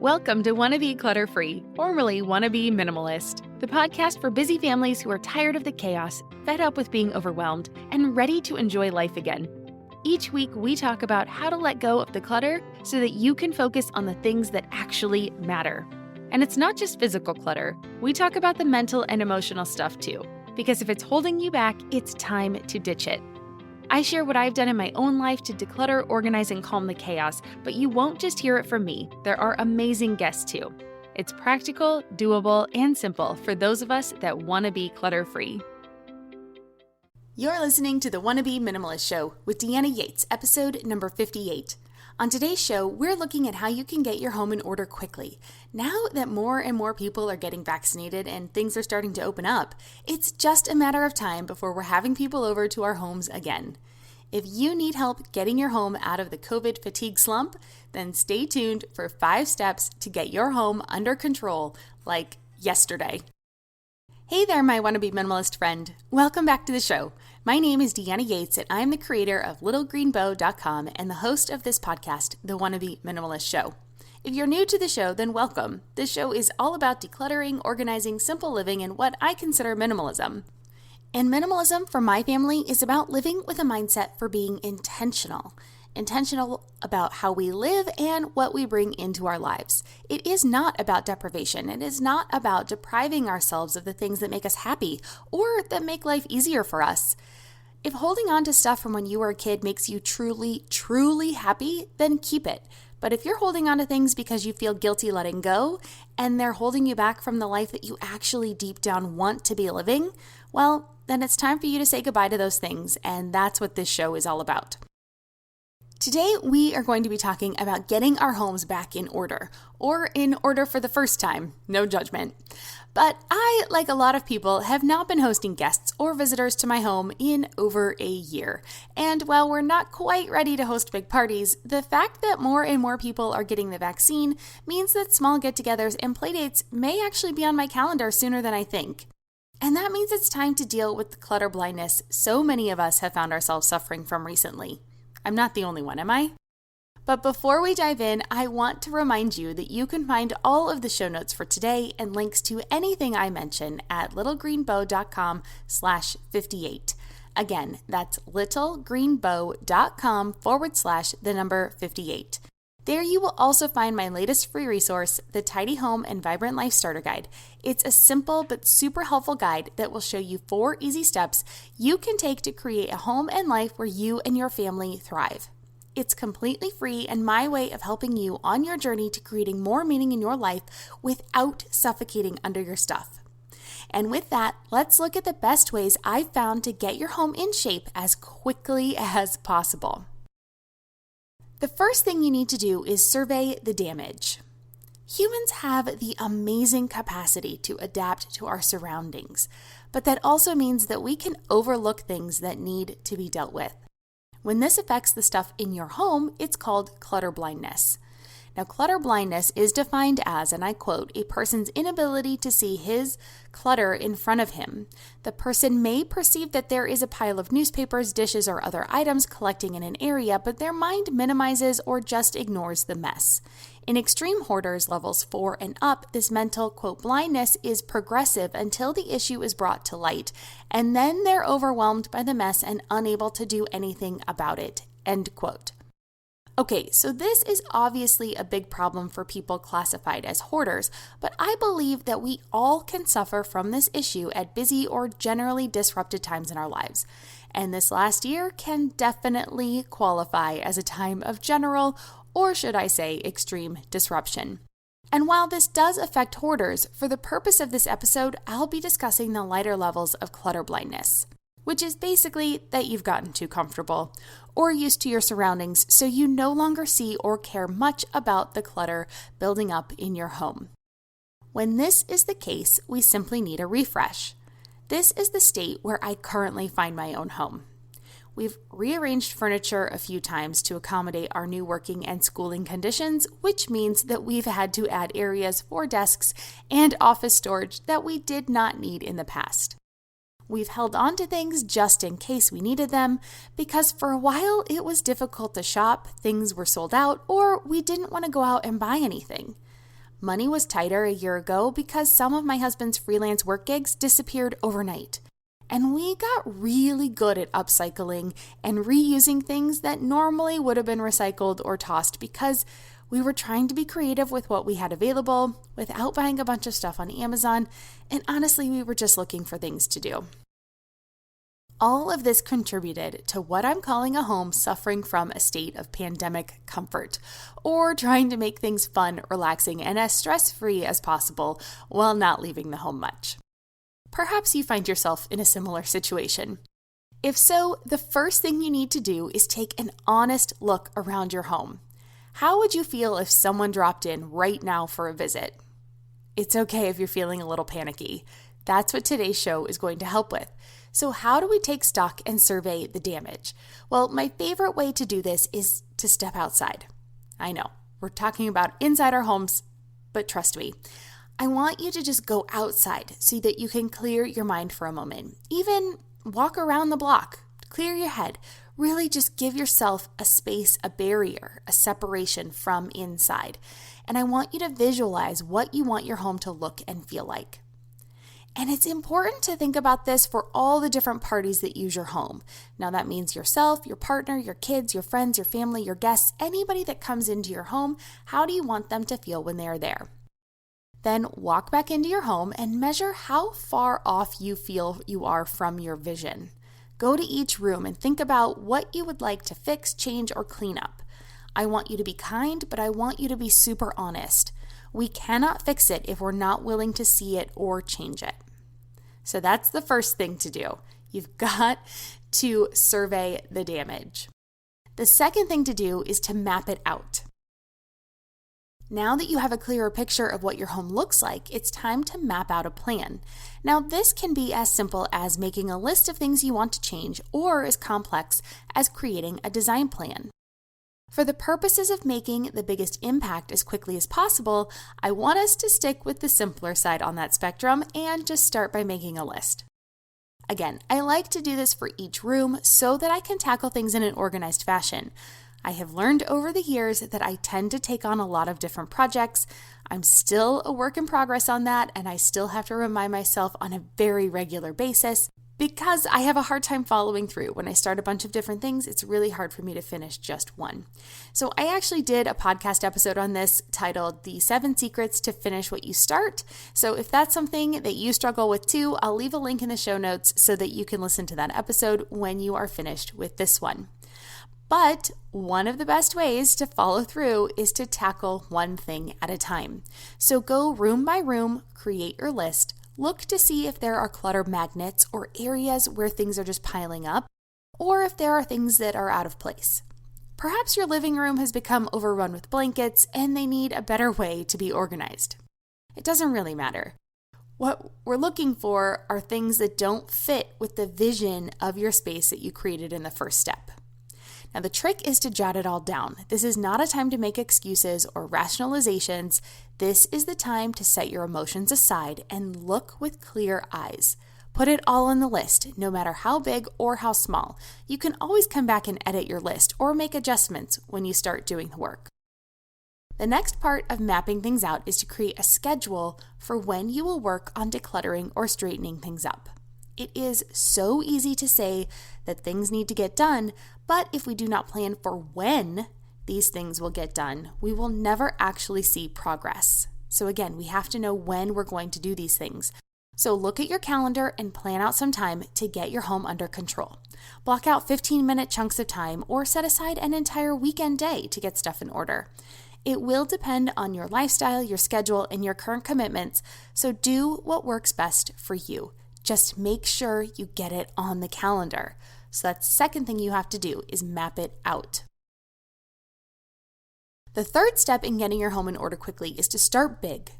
Welcome to Wannabe Clutter-Free, formerly Wannabe Minimalist, the podcast for busy families who are tired of the chaos, fed up with being overwhelmed, and ready to enjoy life again. Each week, we talk about how to let go of the clutter so that you can focus on the things that actually matter. And it's not just physical clutter. We talk about the mental and emotional stuff too, because if it's holding you back, it's time to ditch it. I share what I've done in my own life to declutter, organize, and calm the chaos, but you won't just hear it from me. There are amazing guests too. It's practical, doable, and simple for those of us that want to be clutter-free. You're listening to the Wannabe Minimalist Show with Deanna Yates, episode number 58. On today's show, we're looking at how you can get your home in order quickly. Now that more and more people are getting vaccinated and things are starting to open up, it's just a matter of time before we're having people over to our homes again. If you need help getting your home out of the COVID fatigue slump, then stay tuned for 5 steps to get your home under control, like yesterday. Hey there, my wannabe minimalist friend. Welcome back to the show. My name is Deanna Yates, and I'm the creator of littlegreenbow.com and the host of this podcast, the Wannabe Minimalist Show. If you're new to the show, then welcome. This show is all about decluttering, organizing, simple living, and what I consider minimalism. And minimalism for my family is about living with a mindset for being intentional about how we live and what we bring into our lives. It is not about deprivation. It is not about depriving ourselves of the things that make us happy or that make life easier for us. If holding on to stuff from when you were a kid makes you truly, truly happy, then keep it. But if you're holding on to things because you feel guilty letting go and they're holding you back from the life that you actually deep down want to be living, well, then it's time for you to say goodbye to those things, and that's what this show is all about. Today, we are going to be talking about getting our homes back in order, or in order for the first time, no judgment. But I, like a lot of people, have not been hosting guests or visitors to my home in over a year. And while we're not quite ready to host big parties, the fact that more and more people are getting the vaccine means that small get-togethers and playdates may actually be on my calendar sooner than I think. And that means it's time to deal with the clutter blindness so many of us have found ourselves suffering from recently. I'm not the only one, am I? But before we dive in, I want to remind you that you can find all of the show notes for today and links to anything I mention at littlegreenbow.com/58. Again, that's littlegreenbow.com/58. There you will also find my latest free resource, the Tidy Home and Vibrant Life Starter Guide. It's a simple but super helpful guide that will show you 4 easy steps you can take to create a home and life where you and your family thrive. It's completely free and my way of helping you on your journey to creating more meaning in your life without suffocating under your stuff. And with that, let's look at the best ways I've found to get your home in shape as quickly as possible. The first thing you need to do is survey the damage. Humans have the amazing capacity to adapt to our surroundings, but that also means that we can overlook things that need to be dealt with. When this affects the stuff in your home, it's called clutter blindness. Now, clutter blindness is defined as, and I quote, a person's inability to see his clutter in front of him. The person may perceive that there is a pile of newspapers, dishes, or other items collecting in an area, but their mind minimizes or just ignores the mess. In extreme hoarders levels 4 and up, this mental, quote, blindness is progressive until the issue is brought to light, and then they're overwhelmed by the mess and unable to do anything about it, end quote. Okay, so this is obviously a big problem for people classified as hoarders, but I believe that we all can suffer from this issue at busy or generally disrupted times in our lives. And this last year can definitely qualify as a time of general, or should I say extreme, disruption. And while this does affect hoarders, for the purpose of this episode, I'll be discussing the lighter levels of clutter blindness, which is basically that you've gotten too comfortable or used to your surroundings so you no longer see or care much about the clutter building up in your home. When this is the case, we simply need a refresh. This is the state where I currently find my own home. We've rearranged furniture a few times to accommodate our new working and schooling conditions, which means that we've had to add areas for desks and office storage that we did not need in the past. We've held on to things just in case we needed them, because for a while it was difficult to shop, things were sold out, or we didn't want to go out and buy anything. Money was tighter a year ago because some of my husband's freelance work gigs disappeared overnight. And we got really good at upcycling and reusing things that normally would have been recycled or tossed because we were trying to be creative with what we had available without buying a bunch of stuff on Amazon, and honestly, we were just looking for things to do. All of this contributed to what I'm calling a home suffering from a state of pandemic comfort, or trying to make things fun, relaxing, and as stress-free as possible while not leaving the home much. Perhaps you find yourself in a similar situation. If so, the first thing you need to do is take an honest look around your home. How would you feel if someone dropped in right now for a visit? It's okay if you're feeling a little panicky. That's what today's show is going to help with. So how do we take stock and survey the damage? Well, my favorite way to do this is to step outside. I know, we're talking about inside our homes, but trust me, I want you to just go outside so that you can clear your mind for a moment. Even walk around the block, clear your head. Really just give yourself a space, a barrier, a separation from inside. And I want you to visualize what you want your home to look and feel like. And it's important to think about this for all the different parties that use your home. Now that means yourself, your partner, your kids, your friends, your family, your guests, anybody that comes into your home. How do you want them to feel when they are there? Then walk back into your home and measure how far off you feel you are from your vision. Go to each room and think about what you would like to fix, change, or clean up. I want you to be kind, but I want you to be super honest. We cannot fix it if we're not willing to see it or change it. So that's the first thing to do. You've got to survey the damage. The second thing to do is to map it out. Now that you have a clearer picture of what your home looks like, it's time to map out a plan. Now, this can be as simple as making a list of things you want to change, or as complex as creating a design plan. For the purposes of making the biggest impact as quickly as possible, I want us to stick with the simpler side on that spectrum and just start by making a list. Again, I like to do this for each room so that I can tackle things in an organized fashion. I have learned over the years that I tend to take on a lot of different projects. I'm still a work in progress on that, and I still have to remind myself on a very regular basis because I have a hard time following through. When I start a bunch of different things, it's really hard for me to finish just one. So I actually did a podcast episode on this titled The 7 Secrets to Finish What You Start. So if that's something that you struggle with too, I'll leave a link in the show notes so that you can listen to that episode when you are finished with this one. But one of the best ways to follow through is to tackle one thing at a time. So go room by room, create your list, look to see if there are clutter magnets or areas where things are just piling up, or if there are things that are out of place. Perhaps your living room has become overrun with blankets and they need a better way to be organized. It doesn't really matter. What we're looking for are things that don't fit with the vision of your space that you created in the first step. Now, the trick is to jot it all down. This is not a time to make excuses or rationalizations. This is the time to set your emotions aside and look with clear eyes. Put it all on the list, no matter how big or how small. You can always come back and edit your list or make adjustments when you start doing the work. The next part of mapping things out is to create a schedule for when you will work on decluttering or straightening things up. It is so easy to say that things need to get done, but if we do not plan for when these things will get done, we will never actually see progress. So again, we have to know when we're going to do these things. So look at your calendar and plan out some time to get your home under control. Block out 15-minute chunks of time or set aside an entire weekend day to get stuff in order. It will depend on your lifestyle, your schedule, and your current commitments, so do what works best for you. Just make sure you get it on the calendar. So that's the second thing you have to do is map it out. The third step in getting your home in order quickly is to start big.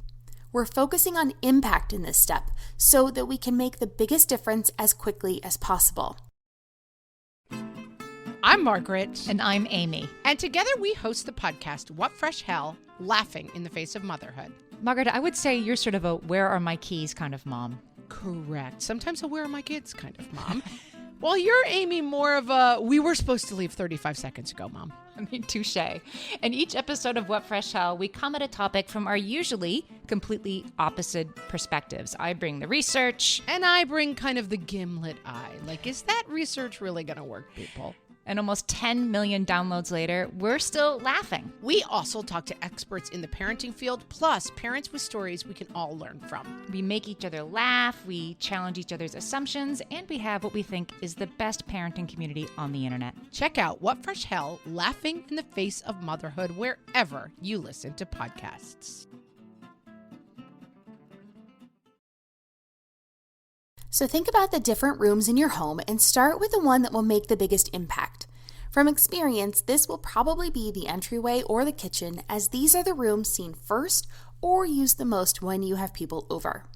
We're focusing on impact in this step so that we can make the biggest difference as quickly as possible. I'm Margaret. And I'm Amy. And together we host the podcast, What Fresh Hell? Laughing in the Face of Motherhood. Margaret, I would say you're sort of a where are my keys kind of mom. Correct. Sometimes a where are my kids kind of mom. Well, you're, Amy, more of a we were supposed to leave 35 seconds ago, mom. Touche. In each episode of What Fresh Hell, we come at a topic from our usually completely opposite perspectives. I bring the research. And I bring kind of the gimlet eye. Like, is that research really going to work, people? And almost 10 million downloads later, we're still laughing. We also talk to experts in the parenting field, plus parents with stories we can all learn from. We make each other laugh, we challenge each other's assumptions, and we have what we think is the best parenting community on the internet. Check out What Fresh Hell, Laughing in the Face of Motherhood, wherever you listen to podcasts. So think about the different rooms in your home and start with the one that will make the biggest impact. From experience, this will probably be the entryway or the kitchen, as these are the rooms seen first or used the most when you have people over.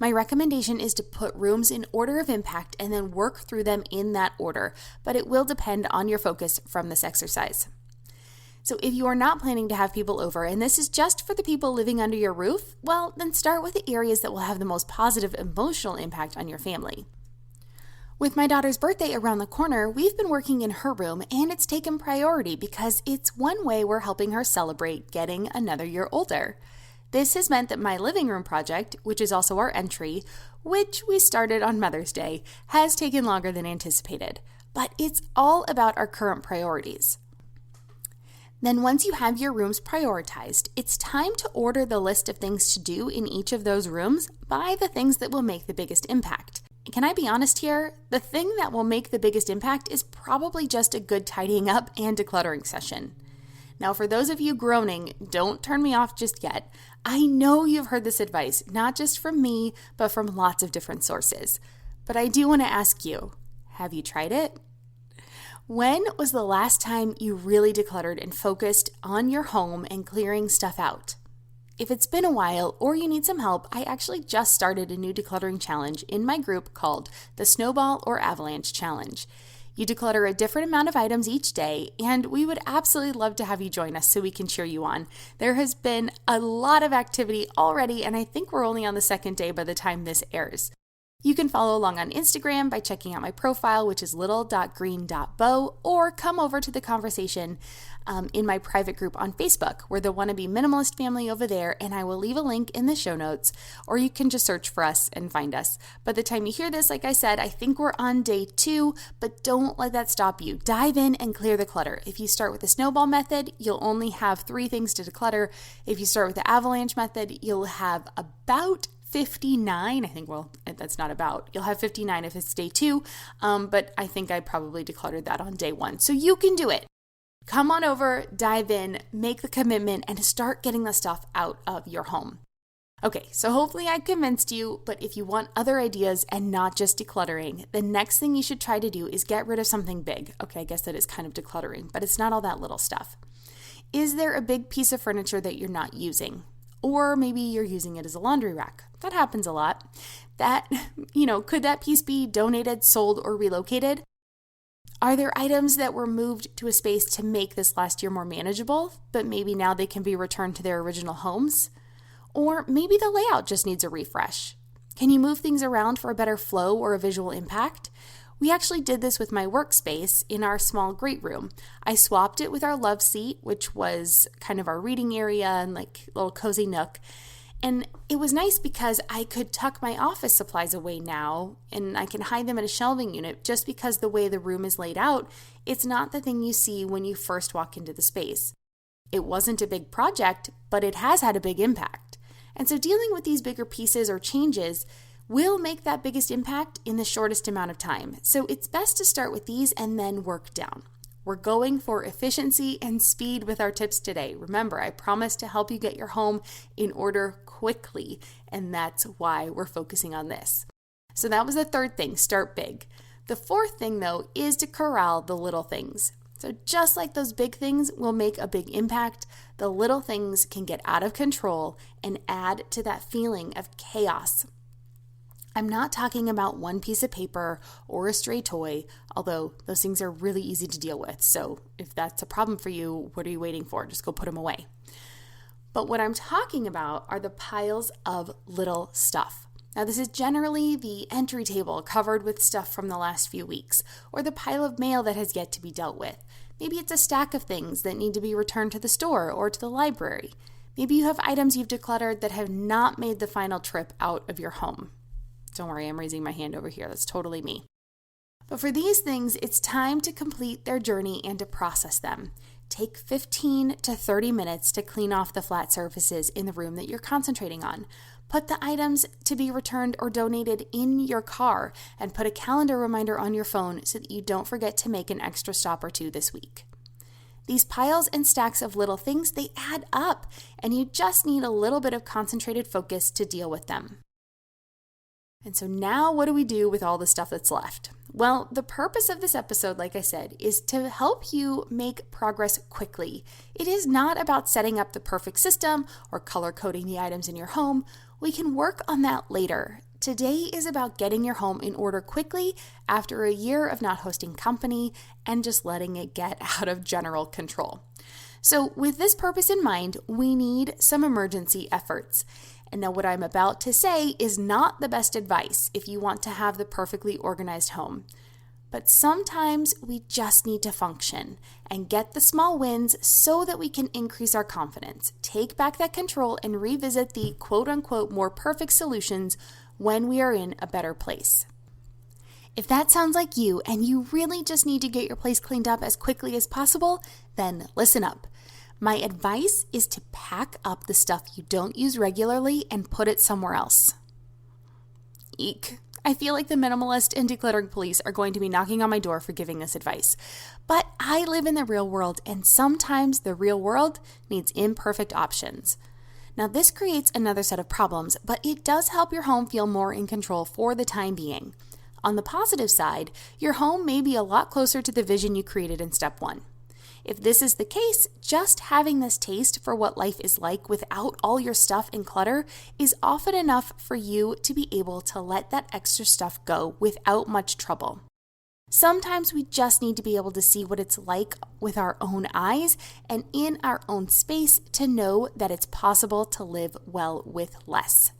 My recommendation is to put rooms in order of impact and then work through them in that order, but it will depend on your focus from this exercise. So if you are not planning to have people over and this is just for the people living under your roof, well, then start with the areas that will have the most positive emotional impact on your family. With my daughter's birthday around the corner, we've been working in her room and it's taken priority because it's one way we're helping her celebrate getting another year older. This has meant that my living room project, which is also our entry, which we started on Mother's Day, has taken longer than anticipated. But it's all about our current priorities. Then once you have your rooms prioritized, it's time to order the list of things to do in each of those rooms by the things that will make the biggest impact. Can I be honest here? The thing that will make the biggest impact is probably just a good tidying up and decluttering session. Now, for those of you groaning, don't turn me off just yet. I know you've heard this advice, not just from me, but from lots of different sources. But I do want to ask you, have you tried it? When was the last time you really decluttered and focused on your home and clearing stuff out? If it's been a while or you need some help, I actually just started a new decluttering challenge in my group called the Snowball or Avalanche Challenge. You declutter a different amount of items each day, and we would absolutely love to have you join us so we can cheer you on. There has been a lot of activity already, and I think we're only on the second day by the time this airs. You can follow along on Instagram by checking out my profile, which is little.green.bow, or come over to the conversation in my private group on Facebook. We're the Wannabe Minimalist family over there, and I will leave a link in the show notes, or you can just search for us and find us. By the time you hear this, like I said, I think we're on day 2, but don't let that stop you. Dive in and clear the clutter. If you start with the snowball method, you'll only have 3 things to declutter. If you start with the avalanche method, you'll have about 59, I think, well, that's not about. You'll have 59 if it's day 2, but I think I probably decluttered that on day 1. So you can do it. Come on over, dive in, make the commitment, and start getting the stuff out of your home. Okay, so hopefully I convinced you, but if you want other ideas and not just decluttering, the next thing you should try to do is get rid of something big. Okay, I guess that is kind of decluttering, but it's not all that little stuff. Is there a big piece of furniture that you're not using? Or maybe you're using it as a laundry rack. That happens a lot. Could that piece be donated, sold, or relocated? Are there items that were moved to a space to make this last year more manageable, but maybe now they can be returned to their original homes? Or maybe the layout just needs a refresh. Can you move things around for a better flow or a visual impact? We actually did this with my workspace in our small great room. I swapped it with our love seat, which was kind of our reading area and like little cozy nook. And it was nice because I could tuck my office supplies away now and I can hide them in a shelving unit just because the way the room is laid out, it's not the thing you see when you first walk into the space. It wasn't a big project, but it has had a big impact. And so dealing with these bigger pieces or changes will make that biggest impact in the shortest amount of time. So it's best to start with these and then work down. We're going for efficiency and speed with our tips today. Remember, I promised to help you get your home in order quickly, and that's why we're focusing on this. So that was the third thing, start big. The fourth thing, though, is to corral the little things. So just like those big things will make a big impact, the little things can get out of control and add to that feeling of chaos. I'm not talking about one piece of paper or a stray toy, although those things are really easy to deal with. So if that's a problem for you, what are you waiting for? Just go put them away. But what I'm talking about are the piles of little stuff. Now, this is generally the entry table covered with stuff from the last few weeks, or the pile of mail that has yet to be dealt with. Maybe it's a stack of things that need to be returned to the store or to the library. Maybe you have items you've decluttered that have not made the final trip out of your home. Don't worry, I'm raising my hand over here. That's totally me. But for these things, it's time to complete their journey and to process them. Take 15 to 30 minutes to clean off the flat surfaces in the room that you're concentrating on. Put the items to be returned or donated in your car and put a calendar reminder on your phone so that you don't forget to make an extra stop or two this week. These piles and stacks of little things, they add up, and you just need a little bit of concentrated focus to deal with them. And so now what do we do with all the stuff that's left? Well, the purpose of this episode, like I said, is to help you make progress quickly. It is not about setting up the perfect system or color coding the items in your home. We can work on that later. Today is about getting your home in order quickly after a year of not hosting company and just letting it get out of general control. So with this purpose in mind, we need some emergency efforts. And now what I'm about to say is not the best advice if you want to have the perfectly organized home. But sometimes we just need to function and get the small wins so that we can increase our confidence, take back that control, and revisit the quote-unquote more perfect solutions when we are in a better place. If that sounds like you and you really just need to get your place cleaned up as quickly as possible, then listen up. My advice is to pack up the stuff you don't use regularly and put it somewhere else. Eek. I feel like the minimalist and decluttering police are going to be knocking on my door for giving this advice. But I live in the real world, and sometimes the real world needs imperfect options. Now, this creates another set of problems, but it does help your home feel more in control for the time being. On the positive side, your home may be a lot closer to the vision you created in step 1. If this is the case, just having this taste for what life is like without all your stuff and clutter is often enough for you to be able to let that extra stuff go without much trouble. Sometimes we just need to be able to see what it's like with our own eyes and in our own space to know that it's possible to live well with less.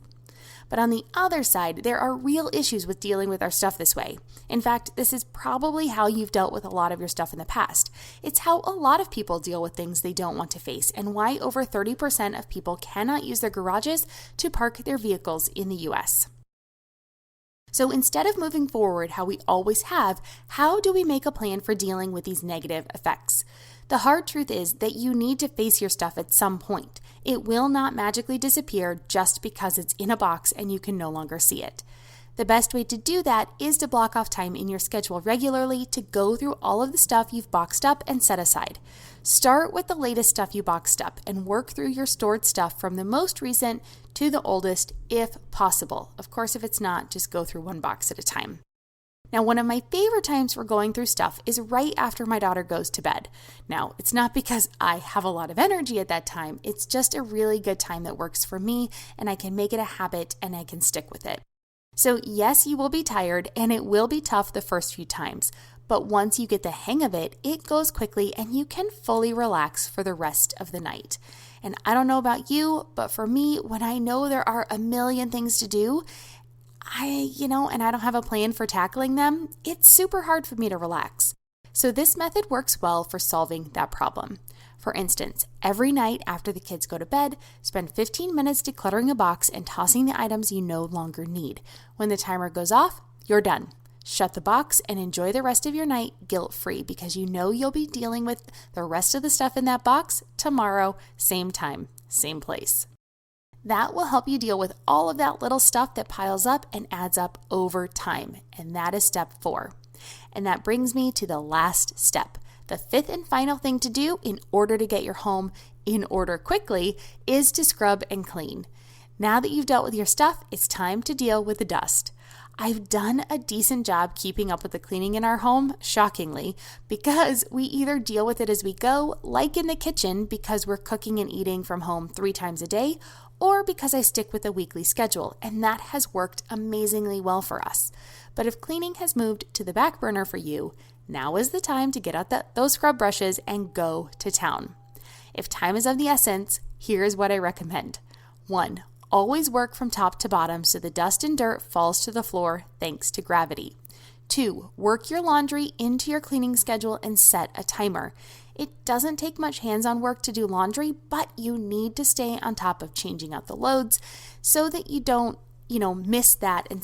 But on the other side, there are real issues with dealing with our stuff this way. In fact, this is probably how you've dealt with a lot of your stuff in the past. It's how a lot of people deal with things they don't want to face, and why over 30% of people cannot use their garages to park their vehicles in the US. So instead of moving forward how we always have, how do we make a plan for dealing with these negative effects? The hard truth is that you need to face your stuff at some point. It will not magically disappear just because it's in a box and you can no longer see it. The best way to do that is to block off time in your schedule regularly to go through all of the stuff you've boxed up and set aside. Start with the latest stuff you boxed up and work through your stored stuff from the most recent to the oldest if possible. Of course, if it's not, just go through one box at a time. Now, one of my favorite times for going through stuff is right after my daughter goes to bed. Now, it's not because I have a lot of energy at that time. It's just a really good time that works for me, and I can make it a habit and I can stick with it. So yes, you will be tired and it will be tough the first few times, but once you get the hang of it, it goes quickly and you can fully relax for the rest of the night. And I don't know about you, but for me, when I know there are a million things to do, and I don't have a plan for tackling them, it's super hard for me to relax. So this method works well for solving that problem. For instance, every night after the kids go to bed, spend 15 minutes decluttering a box and tossing the items you no longer need. When the timer goes off, you're done. Shut the box and enjoy the rest of your night guilt-free because you know you'll be dealing with the rest of the stuff in that box tomorrow, same time, same place. That will help you deal with all of that little stuff that piles up and adds up over time. And that is step 4. And that brings me to the last step. The fifth and final thing to do in order to get your home in order quickly is to scrub and clean. Now that you've dealt with your stuff, it's time to deal with the dust. I've done a decent job keeping up with the cleaning in our home, shockingly, because we either deal with it as we go, like in the kitchen because we're cooking and eating from home 3 times a day, or because I stick with a weekly schedule, and that has worked amazingly well for us. But if cleaning has moved to the back burner for you, now is the time to get out those scrub brushes and go to town. If time is of the essence, here's what I recommend. 1. Always work from top to bottom so the dust and dirt falls to the floor thanks to gravity. 2, work your laundry into your cleaning schedule and set a timer. It doesn't take much hands-on work to do laundry, but you need to stay on top of changing out the loads so that you don't, miss that and,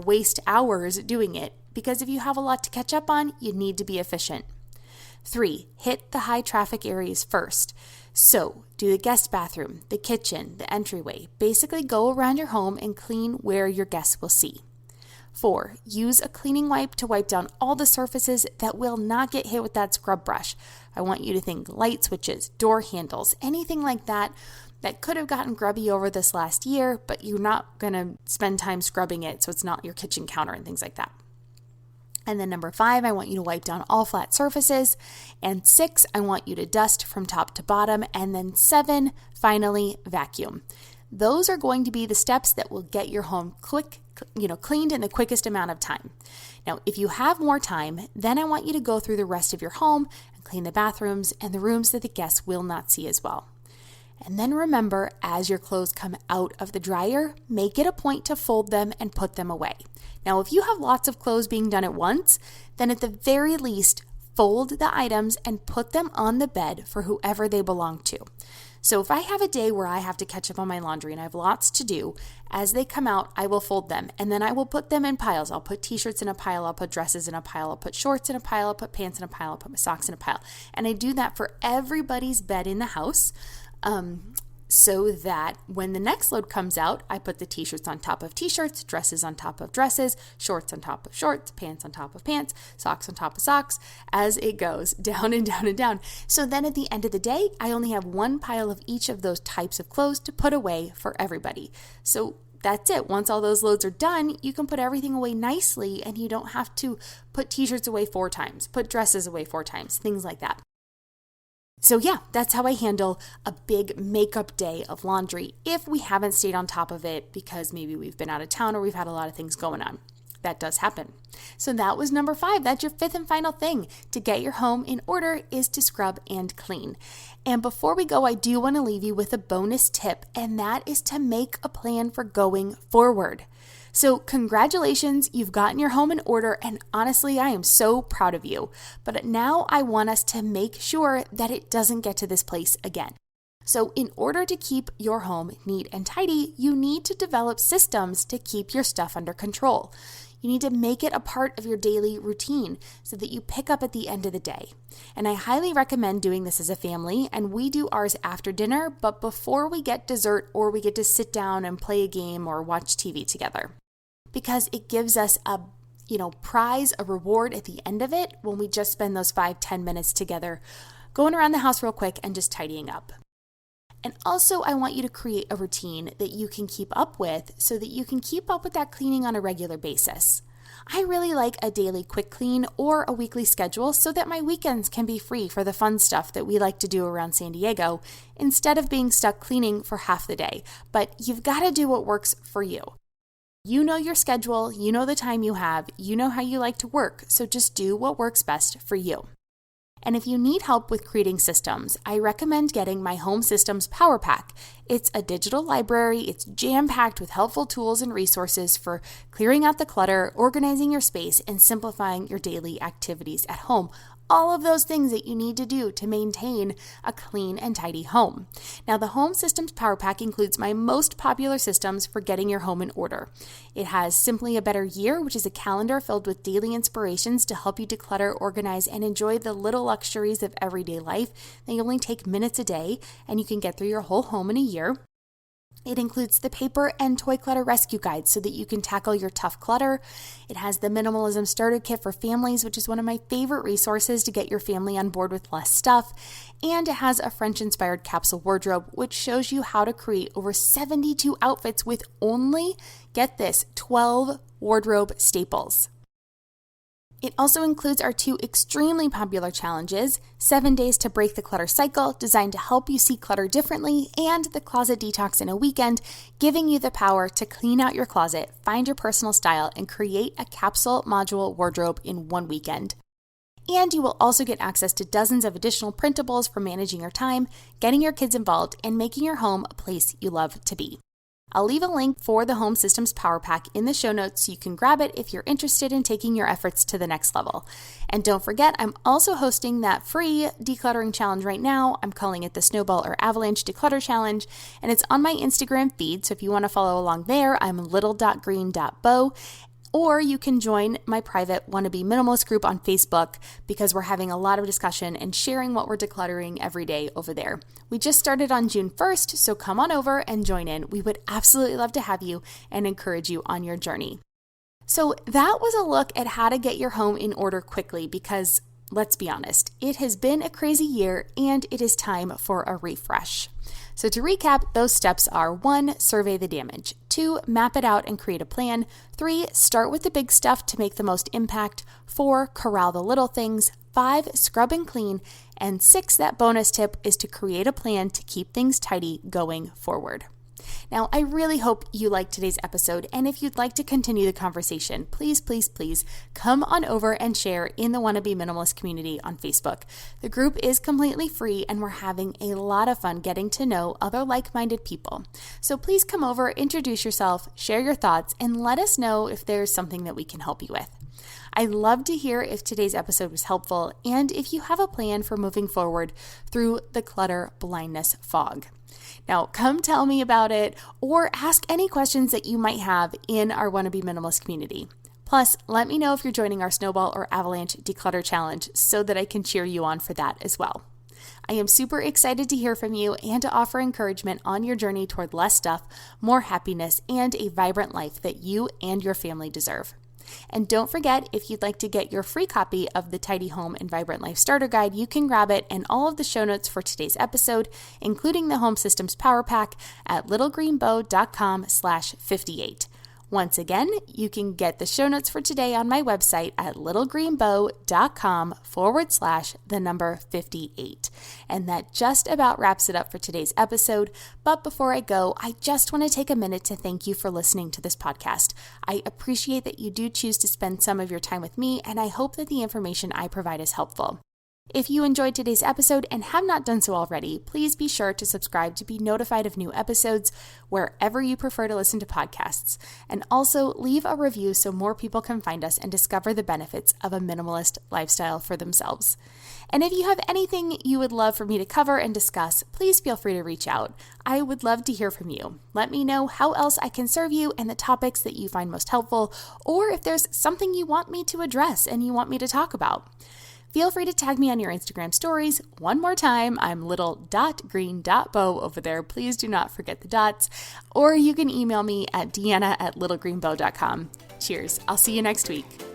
waste hours doing it. Because if you have a lot to catch up on, you need to be efficient. 3, hit the high traffic areas first. So do the guest bathroom, the kitchen, the entryway. Basically go around your home and clean where your guests will see. 4, use a cleaning wipe to wipe down all the surfaces that will not get hit with that scrub brush. I want you to think light switches, door handles, anything like that could have gotten grubby over this last year, but you're not going to spend time scrubbing it so it's not your kitchen counter and things like that. And then number 5, I want you to wipe down all flat surfaces. And 6, I want you to dust from top to bottom. And then 7, finally, vacuum. Those are going to be the steps that will get your home cleaned in the quickest amount of time. Now, if you have more time, then I want you to go through the rest of your home and clean the bathrooms and the rooms that the guests will not see as well. And then remember, as your clothes come out of the dryer, make it a point to fold them and put them away. Now, if you have lots of clothes being done at once, then at the very least, fold the items and put them on the bed for whoever they belong to. So if I have a day where I have to catch up on my laundry and I have lots to do, as they come out, I will fold them and then I will put them in piles. I'll put t-shirts in a pile, I'll put dresses in a pile, I'll put shorts in a pile, I'll put pants in a pile, I'll put my socks in a pile. And I do that for everybody's bed in the house. So that when the next load comes out, I put the t-shirts on top of t-shirts, dresses on top of dresses, shorts on top of shorts, pants on top of pants, socks on top of socks, as it goes down and down and down. So then at the end of the day, I only have one pile of each of those types of clothes to put away for everybody. So that's it. Once all those loads are done, you can put everything away nicely and you don't have to put t-shirts away 4 times, put dresses away 4 times, things like that. So yeah, that's how I handle a big makeup day of laundry if we haven't stayed on top of it because maybe we've been out of town or we've had a lot of things going on. That does happen. So that was number 5. That's your 5th and final thing to get your home in order is to scrub and clean. And before we go, I do want to leave you with a bonus tip, and that is to make a plan for going forward. So congratulations, you've gotten your home in order, and honestly, I am so proud of you. But now I want us to make sure that it doesn't get to this place again. So in order to keep your home neat and tidy, you need to develop systems to keep your stuff under control. You need to make it a part of your daily routine so that you pick up at the end of the day. And I highly recommend doing this as a family, and we do ours after dinner, but before we get dessert or we get to sit down and play a game or watch TV together. Because it gives us a prize, a reward at the end of it when we just spend those 5-10 minutes together going around the house real quick and just tidying up. And also, I want you to create a routine that you can keep up with so that you can keep up with that cleaning on a regular basis. I really like a daily quick clean or a weekly schedule so that my weekends can be free for the fun stuff that we like to do around San Diego instead of being stuck cleaning for half the day. But you've got to do what works for you. You know your schedule, you know the time you have, you know how you like to work, so just do what works best for you. And if you need help with creating systems, I recommend getting my Home Systems Power Pack. It's a digital library, it's jam-packed with helpful tools and resources for clearing out the clutter, organizing your space, and simplifying your daily activities at home. All of those things that you need to do to maintain a clean and tidy home. Now, the Home Systems Power Pack includes my most popular systems for getting your home in order. It has Simply a Better Year, which is a calendar filled with daily inspirations to help you declutter, organize, and enjoy the little luxuries of everyday life. They only take minutes a day, and you can get through your whole home in a year. It includes the paper and toy clutter rescue guide so that you can tackle your tough clutter. It has the minimalism starter kit for families, which is one of my favorite resources to get your family on board with less stuff. And it has a French-inspired capsule wardrobe, which shows you how to create over 72 outfits with only, get this, 12 wardrobe staples. It also includes our 2 extremely popular challenges, 7 Days to Break the Clutter Cycle, designed to help you see clutter differently, and the Closet Detox in a Weekend, giving you the power to clean out your closet, find your personal style, and create a capsule module wardrobe in one weekend. And you will also get access to dozens of additional printables for managing your time, getting your kids involved, and making your home a place you love to be. I'll leave a link for the Home Systems Power Pack in the show notes so you can grab it if you're interested in taking your efforts to the next level. And don't forget, I'm also hosting that free decluttering challenge right now. I'm calling it the Snowball or Avalanche Declutter Challenge, and it's on my Instagram feed. So if you want to follow along there, I'm little.green.bow. Or you can join my private Wannabe Minimalist group on Facebook because we're having a lot of discussion and sharing what we're decluttering every day over there. We just started on June 1st, so come on over and join in. We would absolutely love to have you and encourage you on your journey. So that was a look at how to get your home in order quickly because, let's be honest, it has been a crazy year and it is time for a refresh. So to recap, those steps are 1, survey the damage, 2, map it out and create a plan, 3, start with the big stuff to make the most impact, 4, corral the little things, 5, scrub and clean, and 6, that bonus tip is to create a plan to keep things tidy going forward. Now, I really hope you liked today's episode, and if you'd like to continue the conversation, please come on over and share in the Wannabe Minimalist community on Facebook. The group is completely free, and we're having a lot of fun getting to know other like-minded people. So please come over, introduce yourself, share your thoughts, and let us know if there's something that we can help you with. I'd love to hear if today's episode was helpful, and if you have a plan for moving forward through the clutter blindness fog. Now, come tell me about it or ask any questions that you might have in our Wannabe Minimalist community. Plus, let me know if you're joining our Snowball or Avalanche Declutter Challenge so that I can cheer you on for that as well. I am super excited to hear from you and to offer encouragement on your journey toward less stuff, more happiness, and a vibrant life that you and your family deserve. And don't forget, if you'd like to get your free copy of the Tidy Home and Vibrant Life Starter Guide, you can grab it and all of the show notes for today's episode, including the Home Systems Power Pack, at littlegreenbow.com/58. Once again, you can get the show notes for today on my website at littlegreenbow.com/58. And that just about wraps it up for today's episode. But before I go, I just want to take a minute to thank you for listening to this podcast. I appreciate that you do choose to spend some of your time with me, and I hope that the information I provide is helpful. If you enjoyed today's episode and have not done so already, please be sure to subscribe to be notified of new episodes wherever you prefer to listen to podcasts. And also leave a review so more people can find us and discover the benefits of a minimalist lifestyle for themselves. And if you have anything you would love for me to cover and discuss, please feel free to reach out. I would love to hear from you. Let me know how else I can serve you and the topics that you find most helpful, or if there's something you want me to address and you want me to talk about. Feel free to tag me on your Instagram stories. One more time, I'm little.green.bow over there. Please do not forget the dots. Or you can email me at deanna@littlegreenbow.com. Cheers. I'll see you next week.